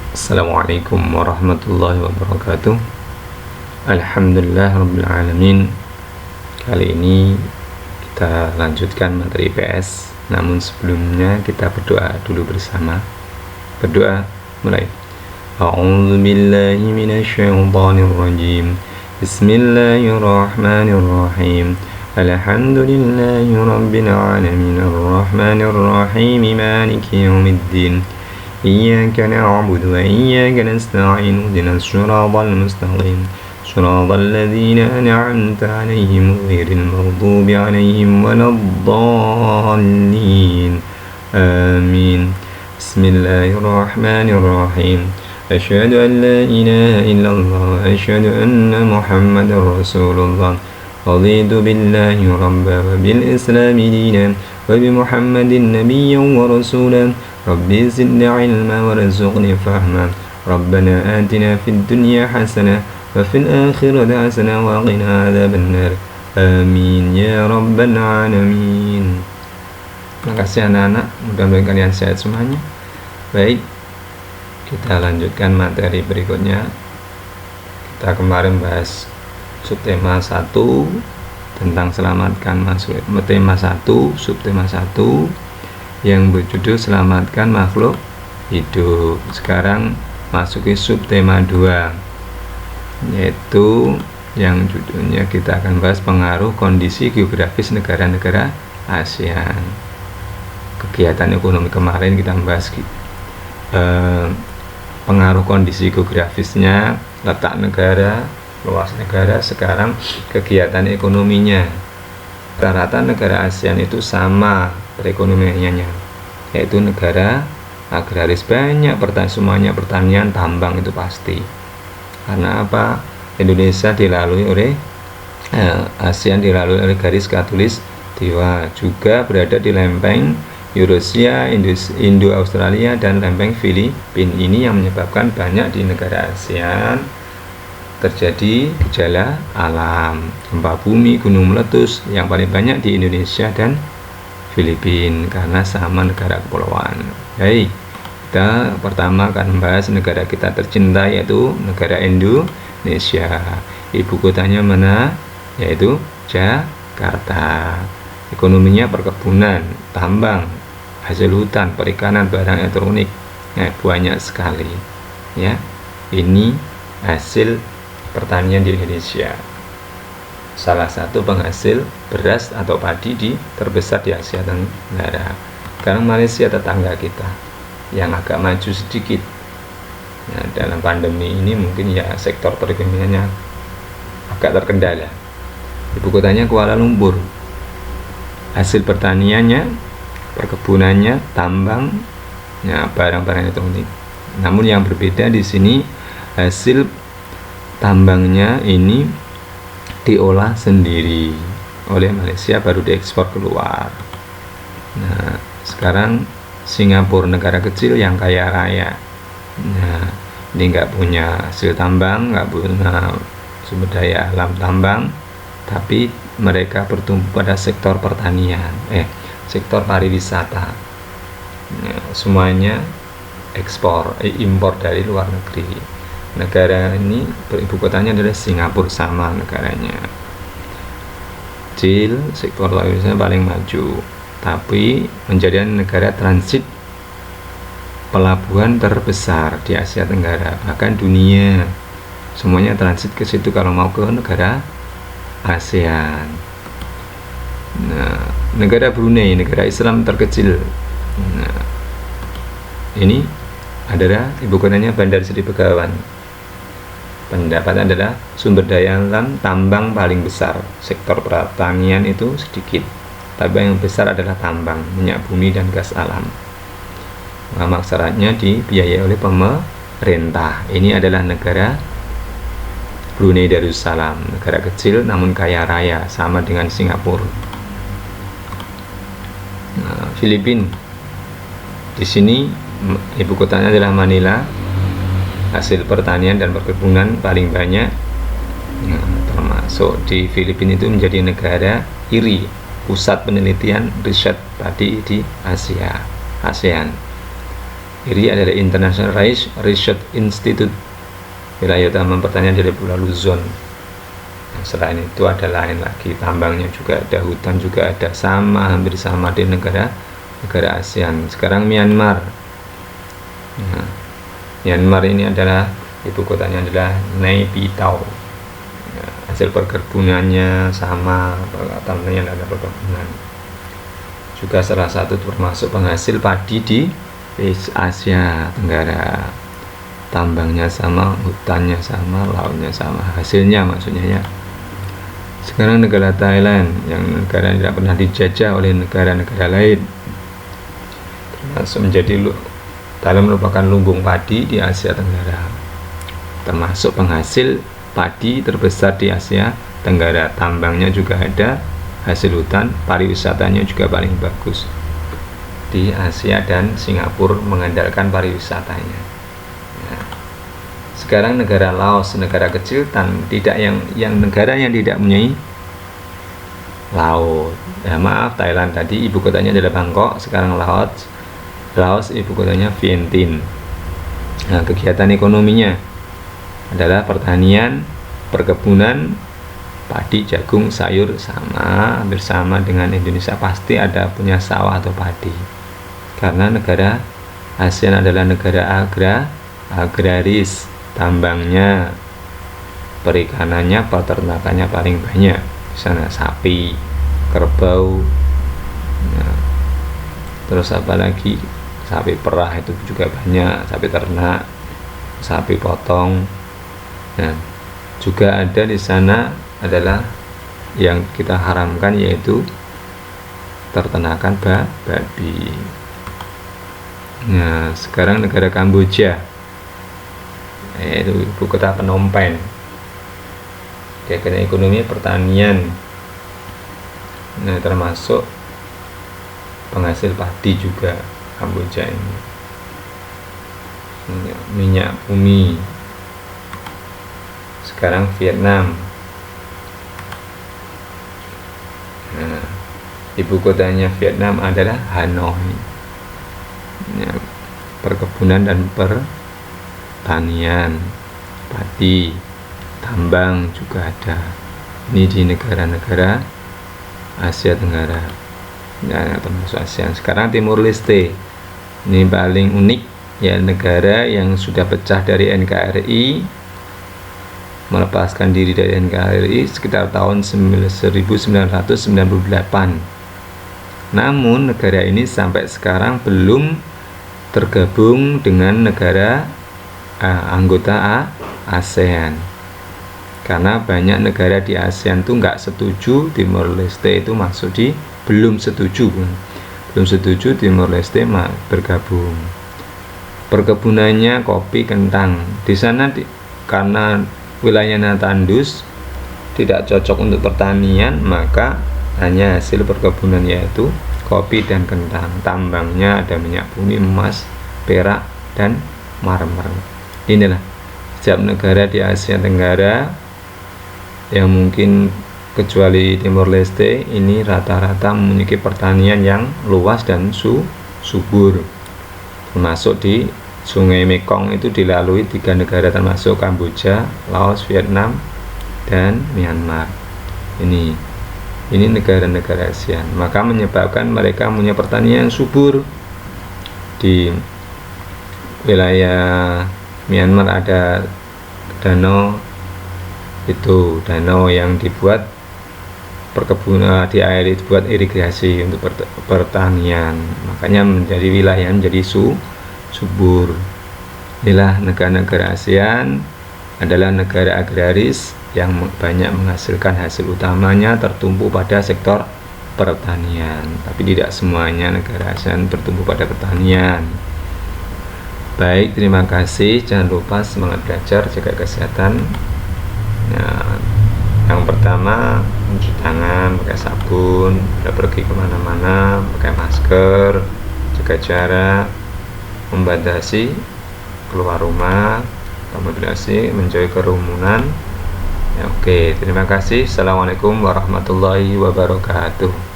Assalamualaikum warahmatullahi wabarakatuh. Alhamdulillah rabbil alamin. Kali ini kita lanjutkan materi IPS. Namun sebelumnya kita berdoa dulu bersama. Berdoa mulai. A'udzu billahi minasyaitonir rajim. Bismillahirrahmanirrahim. Alhamdulillahi rabbil alamin arrahmanir rahim maliki yaumiddin. إياك نعبد وإياك نستعين اهدنا الصراط المستقيم صراط الذين أنعمت عليهم غير المغضوب عليهم ولا الضالين آمين بسم الله الرحمن الرحيم أشهد أن لا إله إلا الله وأشهد أن محمد رسول الله رضيت بالله ربا وبالإسلام دينا وبمحمد نبيا ورسولا ربي زدني علما وارزقني فهما ربنا آتنا في الدنيا حسنة وفي الآخرة حسنة وقنا عذاب النار آمين يا رب العالمين. Terima kasih anak-anak, mudah-mudahan kalian sehat semuanya. Baik, kita lanjutkan materi berikutnya. Kita kemarin bahas subtema 1 tentang selamatkan makhluk, tema 1, subtema 1 yang berjudul selamatkan makhluk hidup. Sekarang masuki subtema 2, yaitu yang judulnya kita akan bahas pengaruh kondisi geografis negara-negara ASEAN. Kegiatan ekonomi kemarin kita bahas pengaruh kondisi geografisnya, letak negara, luas negara. Sekarang kegiatan ekonominya. Rata-rata negara ASEAN itu sama perekonomiannya, yaitu negara agraris, banyak semuanya pertanian, tambang itu pasti. Karena apa? Indonesia dilalui oleh ASEAN dilalui oleh garis khatulistiwa, juga berada di lempeng Eurasia, Indo-Australia dan lempeng Filipina. Ini yang menyebabkan banyak di negara ASEAN terjadi gejala alam, gempa bumi, gunung meletus, yang paling banyak di Indonesia dan Filipina karena sama negara kepulauan. Baik, kita pertama akan membahas negara kita tercinta, yaitu negara Indonesia. Ibu kotanya mana? Yaitu Jakarta. Ekonominya perkebunan, tambang, hasil hutan, perikanan, barang elektronik, banyak sekali. Ya, ini hasil pertanian di Indonesia. Salah satu penghasil beras atau padi terbesar di Asia Tenggara. Sekarang Malaysia tetangga kita yang agak maju sedikit. Nah, dalam pandemi ini mungkin ya sektor perekonomiannya agak terkendala. Ibu kotanya Kuala Lumpur. Hasil pertaniannya, perkebunannya, tambang, ya, barang-barang elektronik. Namun yang berbeda di sini, hasil tambangnya ini diolah sendiri oleh Malaysia, baru diekspor keluar. Nah, sekarang Singapura, negara kecil yang kaya raya. Nah, ini nggak punya hasil tambang, nggak punya sumber daya alam tambang, tapi mereka bertumbuh pada sektor pertanian, sektor pariwisata. Nah, semuanya impor dari luar negeri. Negara ini ibu kotanya adalah Singapura, sama negaranya. Kecil, sektor pariwisata paling maju, tapi menjadi negara transit pelabuhan terbesar di Asia Tenggara, bahkan dunia. Semuanya transit ke situ kalau mau ke negara ASEAN. Nah, negara Brunei, negara Islam terkecil. Nah, ini adalah ibu kotanya Bandar Seri Begawan. Pendapat adalah sumber daya alam tambang paling besar, sektor pertanian itu sedikit, tapi yang besar adalah tambang, minyak bumi dan gas alam. Syaratnya dibiayai oleh pemerintah. Ini adalah negara Brunei Darussalam, negara kecil namun kaya raya, sama dengan Singapura. Nah, Filipina, di sini ibu kotanya adalah Manila. Hasil pertanian dan perkebunan paling banyak, termasuk di Filipina itu menjadi negara IRI, pusat penelitian riset padi di ASEAN. IRI adalah International Rice Research Institute. Wilayah utama pertanian dari Pulau Luzon. Nah, selain itu ada lain lagi, tambangnya juga ada, hutan juga ada, sama hampir sama di negara ASEAN. Sekarang Myanmar. Nah, Myanmar ini adalah ibu kotanya adalah Naypyidaw. Nah, hasil perkebunannya sama, tambangnya ada perkebunan. Juga salah satu termasuk penghasil padi di Asia Tenggara. Tambangnya sama, hutannya sama, lautnya sama, hasilnya maksudnya ya. Sekarang negara Thailand, yang negara yang tidak pernah dijajah oleh negara-negara lain, termasuk Thailand merupakan lumbung padi di Asia Tenggara, termasuk penghasil padi terbesar di Asia Tenggara. Tambangnya juga ada, hasil hutan, pariwisatanya juga paling bagus di Asia, dan Singapura mengandalkan pariwisatanya. Sekarang negara Laos, negara kecil, negara yang tidak mempunyai laut. Ya, maaf, Thailand tadi ibu kotanya adalah Bangkok, sekarang Laos ibu kotanya Vientiane. Nah, kegiatan ekonominya adalah pertanian, perkebunan, padi, jagung, sayur, sama, hampir sama dengan Indonesia. Pasti ada punya sawah atau padi. Karena negara ASEAN adalah negara agraris. Tambangnya, perikanannya, peternakannya paling banyak. Di sana sapi, kerbau, nah, terus apa lagi, sapi perah itu juga banyak, sapi ternak, sapi potong. Nah, juga ada di sana adalah yang kita haramkan, yaitu ternakan babi. Nah, sekarang negara Kamboja, yaitu ibu kota Phnom Penh. Kegiatan ekonomi pertanian, nah termasuk penghasil padi juga Kamboja ini. Minyak bumi. Sekarang Vietnam. Nah, ibu kotanya Vietnam adalah Hanoi. Ya, perkebunan dan pertanian, padi, tambang juga ada. Ini di negara-negara Asia Tenggara, ya, termasuk ASEAN. Sekarang Timur Leste, ini paling unik, ya, negara yang sudah pecah dari NKRI, melepaskan diri dari NKRI sekitar tahun 1998. Namun negara ini sampai sekarang belum tergabung dengan negara anggota ASEAN, karena banyak negara di ASEAN itu nggak setuju Timor Leste itu masuk belum setuju Timor Leste bergabung. Perkebunannya kopi, kentang di sana karena wilayahnya tandus, tidak cocok untuk pertanian, maka hanya hasil perkebunan yaitu kopi dan kentang. Tambangnya ada minyak bumi, emas, perak, dan marmer. Inilah setiap negara di Asia Tenggara, yang mungkin kecuali Timor Leste, ini rata-rata memiliki pertanian yang luas dan subur. Termasuk di Sungai Mekong itu dilalui 3 negara, termasuk Kamboja, Laos, Vietnam, dan Myanmar. Ini negara-negara ASEAN, maka menyebabkan mereka punya pertanian yang subur. Di wilayah Myanmar ada danau yang dibuat perkebunan, diairi buat irigasi untuk pertanian, makanya menjadi wilayah menjadi subur. Inilah negara-negara ASEAN adalah negara agraris yang banyak menghasilkan, hasil utamanya tertumpu pada sektor pertanian, tapi tidak semuanya negara ASEAN bertumpu pada pertanian. Baik, terima kasih. Jangan lupa semangat belajar, jaga kesehatan. Nah, yang pertama mencuci tangan pakai sabun, udah pergi kemana-mana pakai masker, jaga jarak, membatasi keluar rumah, membatasi menjauhi kerumunan. Ya, oke, terima kasih. Assalamualaikum warahmatullahi wabarakatuh.